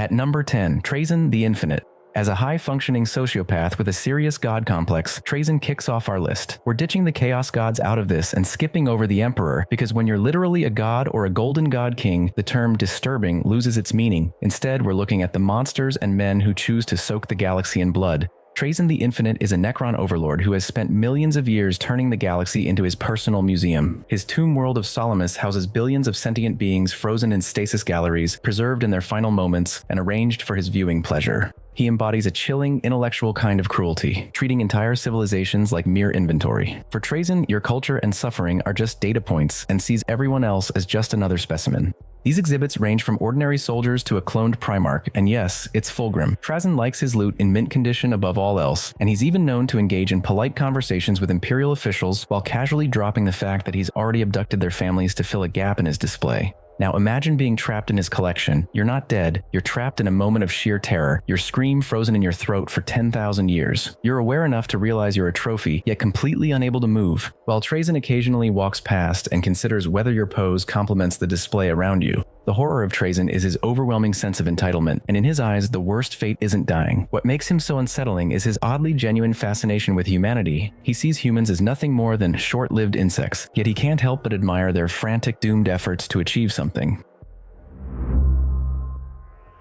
At number 10, Trazyn the Infinite. As a high-functioning sociopath with a serious god complex, Trazyn kicks off our list. We're ditching the chaos gods out of this and skipping over the emperor, because when you're literally a god or a golden god king, the term disturbing loses its meaning. Instead, we're looking at the monsters and men who choose to soak the galaxy in blood. Trazyn the Infinite is a Necron overlord who has spent millions of years turning the galaxy into his personal museum. His tomb world of Salamis houses billions of sentient beings frozen in stasis galleries, preserved in their final moments, and arranged for his viewing pleasure. He embodies a chilling, intellectual kind of cruelty, treating entire civilizations like mere inventory. For Trazyn, your culture and suffering are just data points and sees everyone else as just another specimen. These exhibits range from ordinary soldiers to a cloned Primarch, and yes, it's Fulgrim. Trazyn likes his loot in mint condition above all else, and he's even known to engage in polite conversations with Imperial officials while casually dropping the fact that he's already abducted their families to fill a gap in his display. Now imagine being trapped in his collection. You're not dead, you're trapped in a moment of sheer terror, your scream frozen in your throat for 10,000 years. You're aware enough to realize you're a trophy, yet completely unable to move, while Trazyn occasionally walks past and considers whether your pose complements the display around you. The horror of Trazyn is his overwhelming sense of entitlement, and in his eyes, the worst fate isn't dying. What makes him so unsettling is his oddly genuine fascination with humanity. He sees humans as nothing more than short-lived insects, yet he can't help but admire their frantic, doomed efforts to achieve something.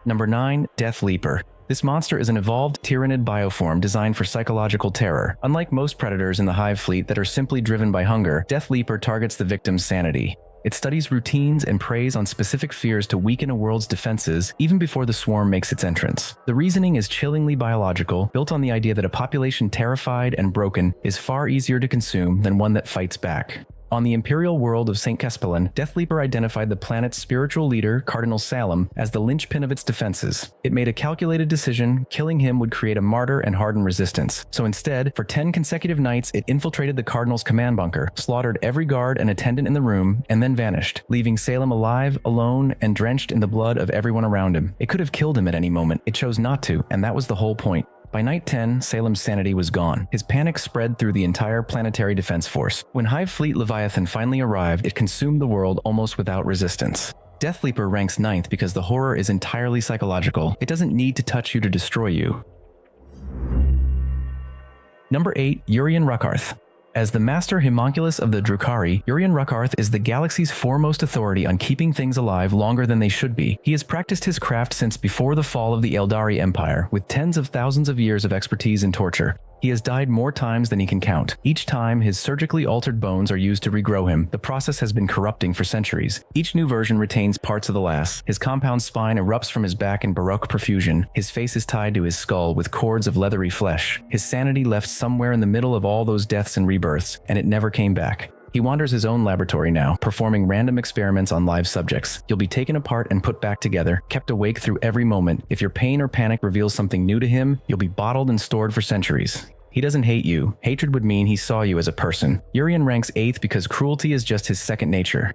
Number 9. Deathleaper. This monster is an evolved Tyranid bioform designed for psychological terror. Unlike most predators in the Hive fleet that are simply driven by hunger, Deathleaper targets the victim's sanity. It studies routines and preys on specific fears to weaken a world's defenses even before the swarm makes its entrance. The reasoning is chillingly biological, built on the idea that a population terrified and broken is far easier to consume than one that fights back. On the imperial world of St. Caspelin, Deathleaper identified the planet's spiritual leader, Cardinal Salem, as the linchpin of its defenses. It made a calculated decision: killing him would create a martyr and harden resistance. So instead, for 10 consecutive nights, it infiltrated the Cardinal's command bunker, slaughtered every guard and attendant in the room, and then vanished, leaving Salem alive, alone, and drenched in the blood of everyone around him. It could have killed him at any moment. It chose not to, and that was the whole point. By night 10, Salem's sanity was gone. His panic spread through the entire planetary defense force. When Hive Fleet Leviathan finally arrived, it consumed the world almost without resistance. Deathleaper ranks 9th because the horror is entirely psychological. It doesn't need to touch you to destroy you. Number 8. Urien Rakarth. As the master homunculus of the Drukhari, Urien Rakarth is the galaxy's foremost authority on keeping things alive longer than they should be. He has practiced his craft since before the fall of the Eldari Empire, with tens of thousands of years of expertise in torture. He has died more times than he can count. Each time, his surgically altered bones are used to regrow him. The process has been corrupting for centuries. Each new version retains parts of the last. His compound spine erupts from his back in baroque profusion. His face is tied to his skull with cords of leathery flesh. His sanity left somewhere in the middle of all those deaths and rebirths, and it never came back. He wanders his own laboratory now, performing random experiments on live subjects. You'll be taken apart and put back together, kept awake through every moment. If your pain or panic reveals something new to him, you'll be bottled and stored for centuries. He doesn't hate you. Hatred would mean he saw you as a person. Urien ranks 8th because cruelty is just his second nature.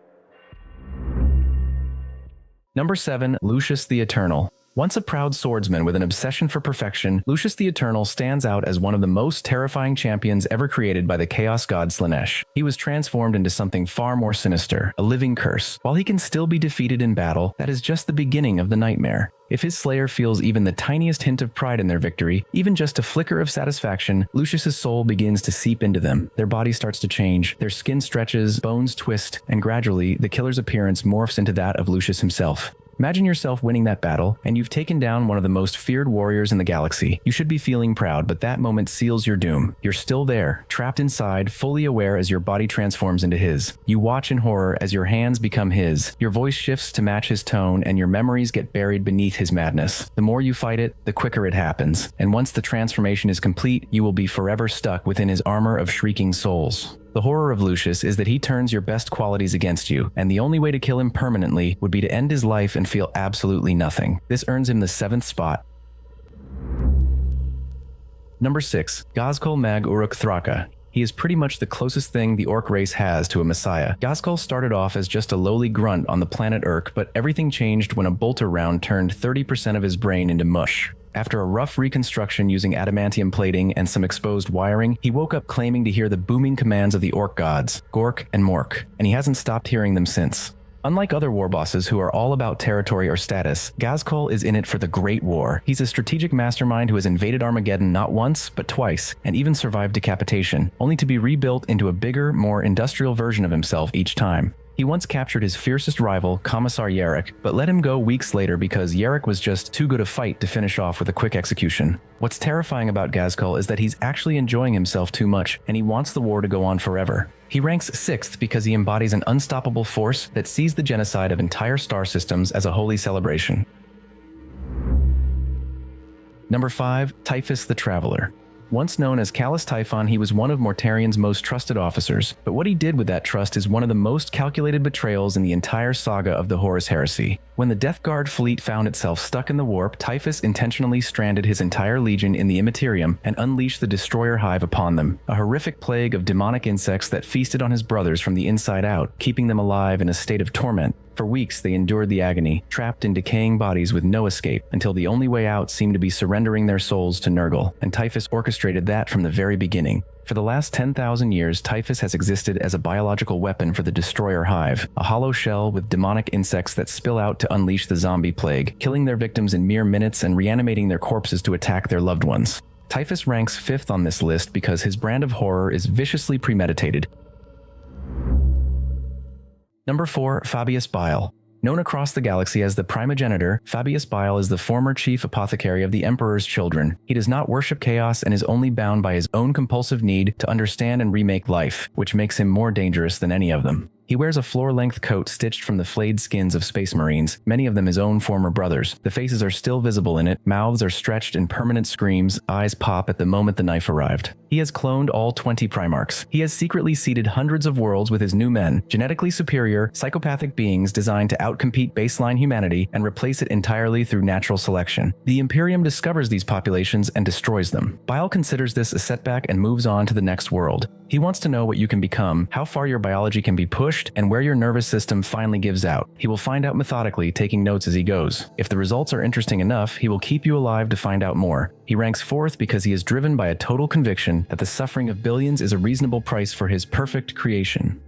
Number 7. Lucius the Eternal. Once a proud swordsman with an obsession for perfection, Lucius the Eternal stands out as one of the most terrifying champions ever created by the chaos god Slaanesh. He was transformed into something far more sinister, a living curse. While he can still be defeated in battle, that is just the beginning of the nightmare. If his slayer feels even the tiniest hint of pride in their victory, even just a flicker of satisfaction, Lucius's soul begins to seep into them. Their body starts to change, their skin stretches, bones twist, and gradually, the killer's appearance morphs into that of Lucius himself. Imagine yourself winning that battle, and you've taken down one of the most feared warriors in the galaxy. You should be feeling proud, but that moment seals your doom. You're still there, trapped inside, fully aware as your body transforms into his. You watch in horror as your hands become his. Your voice shifts to match his tone, and your memories get buried beneath his madness. The more you fight it, the quicker it happens. And once the transformation is complete, you will be forever stuck within his armor of shrieking souls. The horror of Lucius is that he turns your best qualities against you, and the only way to kill him permanently would be to end his life and feel absolutely nothing. This earns him the 7th spot. Number 6. Ghazghkull Mag Uruk Thraka. He is pretty much the closest thing the orc race has to a messiah. Ghazghkull started off as just a lowly grunt on the planet Uruk, but everything changed when a bolter round turned 30% of his brain into mush. After a rough reconstruction using adamantium plating and some exposed wiring, he woke up claiming to hear the booming commands of the orc gods, Gork and Mork, and he hasn't stopped hearing them since. Unlike other war bosses who are all about territory or status, Ghazghkull is in it for the Great War. He's a strategic mastermind who has invaded Armageddon not once, but twice, and even survived decapitation, only to be rebuilt into a bigger, more industrial version of himself each time. He once captured his fiercest rival, Commissar Uruk, but let him go weeks later because Uruk was just too good a fight to finish off with a quick execution. What's terrifying about Ghazghkull is that he's actually enjoying himself too much, and he wants the war to go on forever. He ranks 6th because he embodies an unstoppable force that sees the genocide of entire star systems as a holy celebration. Number 5. Typhus the Traveller. Once known as Callous Typhon, he was one of Mortarion's most trusted officers, but what he did with that trust is one of the most calculated betrayals in the entire saga of the Horus Heresy. When the Death Guard fleet found itself stuck in the warp, Typhus intentionally stranded his entire legion in the Immaterium and unleashed the Destroyer Hive upon them, a horrific plague of demonic insects that feasted on his brothers from the inside out, keeping them alive in a state of torment. For weeks, they endured the agony, trapped in decaying bodies with no escape, until the only way out seemed to be surrendering their souls to Nurgle, and Typhus orchestrated that from the very beginning. For the last 10,000 years, Typhus has existed as a biological weapon for the Destroyer Hive, a hollow shell with demonic insects that spill out to unleash the zombie plague, killing their victims in mere minutes and reanimating their corpses to attack their loved ones. Typhus ranks 5th on this list because his brand of horror is viciously premeditated. Number 4. Fabius Bile. Known across the galaxy as the Primogenitor, Fabius Bile is the former chief apothecary of the Emperor's Children. He does not worship chaos and is only bound by his own compulsive need to understand and remake life, which makes him more dangerous than any of them. He wears a floor-length coat stitched from the flayed skins of space marines, many of them his own former brothers. The faces are still visible in it, mouths are stretched in permanent screams, eyes pop at the moment the knife arrived. He has cloned all 20 Primarchs. He has secretly seeded hundreds of worlds with his new men, genetically superior, psychopathic beings designed to outcompete baseline humanity and replace it entirely through natural selection. The Imperium discovers these populations and destroys them. Bile considers this a setback and moves on to the next world. He wants to know what you can become, how far your biology can be pushed, and where your nervous system finally gives out. He will find out methodically, taking notes as he goes. If the results are interesting enough, he will keep you alive to find out more. He ranks 4th because he is driven by a total conviction that the suffering of billions is a reasonable price for his perfect creation.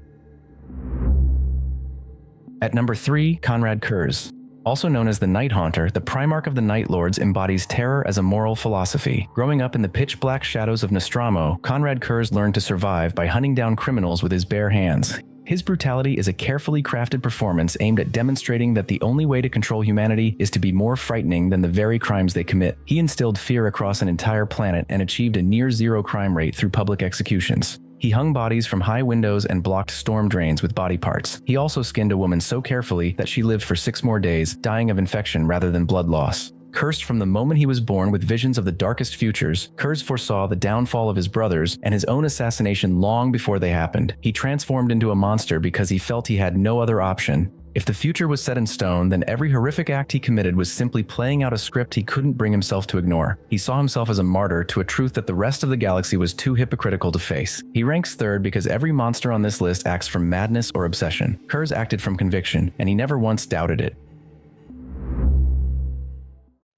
At number 3, Konrad Curze. Also known as the Night Haunter, the Primarch of the Night Lords embodies terror as a moral philosophy. Growing up in the pitch-black shadows of Nostromo, Konrad Curze learned to survive by hunting down criminals with his bare hands. His brutality is a carefully crafted performance aimed at demonstrating that the only way to control humanity is to be more frightening than the very crimes they commit. He instilled fear across an entire planet and achieved a near-zero crime rate through public executions. He hung bodies from high windows and blocked storm drains with body parts. He also skinned a woman so carefully that she lived for 6 more days, dying of infection rather than blood loss. Cursed from the moment he was born with visions of the darkest futures, Curze foresaw the downfall of his brothers and his own assassination long before they happened. He transformed into a monster because he felt he had no other option. If the future was set in stone, then every horrific act he committed was simply playing out a script he couldn't bring himself to ignore. He saw himself as a martyr to a truth that the rest of the galaxy was too hypocritical to face. He ranks 3rd because every monster on this list acts from madness or obsession. Curze acted from conviction, and he never once doubted it.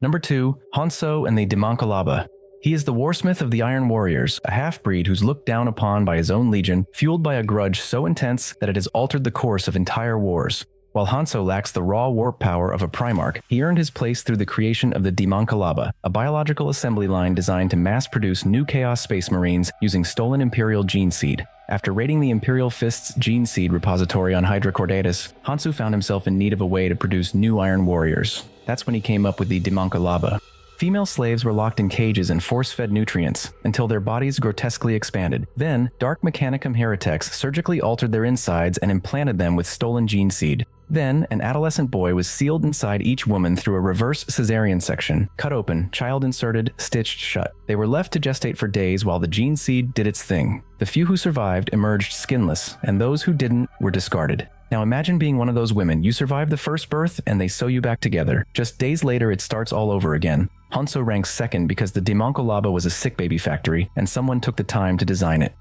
Number 2, Honsou and the Daemonculaba. He is the warsmith of the Iron Warriors, a half-breed who's looked down upon by his own legion, fueled by a grudge so intense that it has altered the course of entire wars. While Honsou lacks the raw warp power of a Primarch, he earned his place through the creation of the Daemonculaba, a biological assembly line designed to mass-produce new Chaos Space Marines using stolen Imperial gene seed. After raiding the Imperial Fist's gene seed repository on Hydra Cordatus, Honsou found himself in need of a way to produce new Iron Warriors. That's when he came up with the Daemonculaba. Female slaves were locked in cages and force-fed nutrients until their bodies grotesquely expanded. Then, Dark Mechanicum heretics surgically altered their insides and implanted them with stolen gene seed. Then, an adolescent boy was sealed inside each woman through a reverse cesarean section, cut open, child inserted, stitched shut. They were left to gestate for days while the gene seed did its thing. The few who survived emerged skinless, and those who didn't were discarded. Now imagine being one of those women. You survive the first birth, and they sew you back together. Just days later, it starts all over again. Honsou ranks 2nd because the Daemonculaba was a sick baby factory, and someone took the time to design it.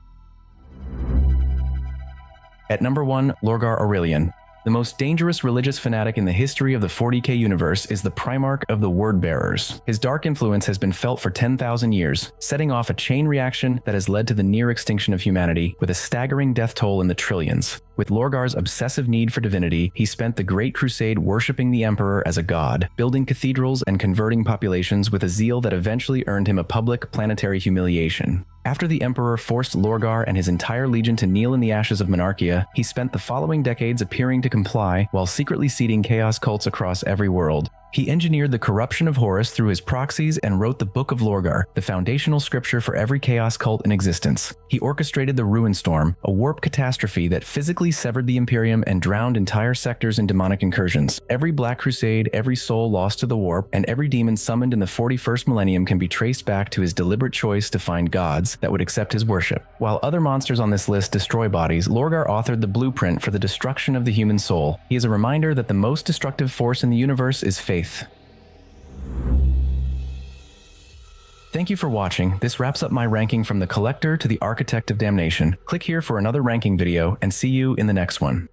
At number 1, Lorgar Aurelian. The most dangerous religious fanatic in the history of the 40k universe is the Primarch of the Wordbearers. His dark influence has been felt for 10,000 years, setting off a chain reaction that has led to the near extinction of humanity, with a staggering death toll in the trillions. With Lorgar's obsessive need for divinity, he spent the Great Crusade worshipping the Emperor as a god, building cathedrals and converting populations with a zeal that eventually earned him a public planetary humiliation. After the Emperor forced Lorgar and his entire legion to kneel in the ashes of Monarchia, he spent the following decades appearing to comply while secretly seeding chaos cults across every world. He engineered the corruption of Horus through his proxies and wrote the Book of Lorgar, the foundational scripture for every chaos cult in existence. He orchestrated the Ruin Storm, a warp catastrophe that physically severed the Imperium and drowned entire sectors in demonic incursions. Every Black Crusade, every soul lost to the warp, and every demon summoned in the 41st millennium can be traced back to his deliberate choice to find gods that would accept his worship. While other monsters on this list destroy bodies, Lorgar authored the blueprint for the destruction of the human soul. He is a reminder that the most destructive force in the universe is faith. Thank you for watching. This wraps up my ranking from the Collector to the Architect of Damnation. Click here for another ranking video and see you in the next one.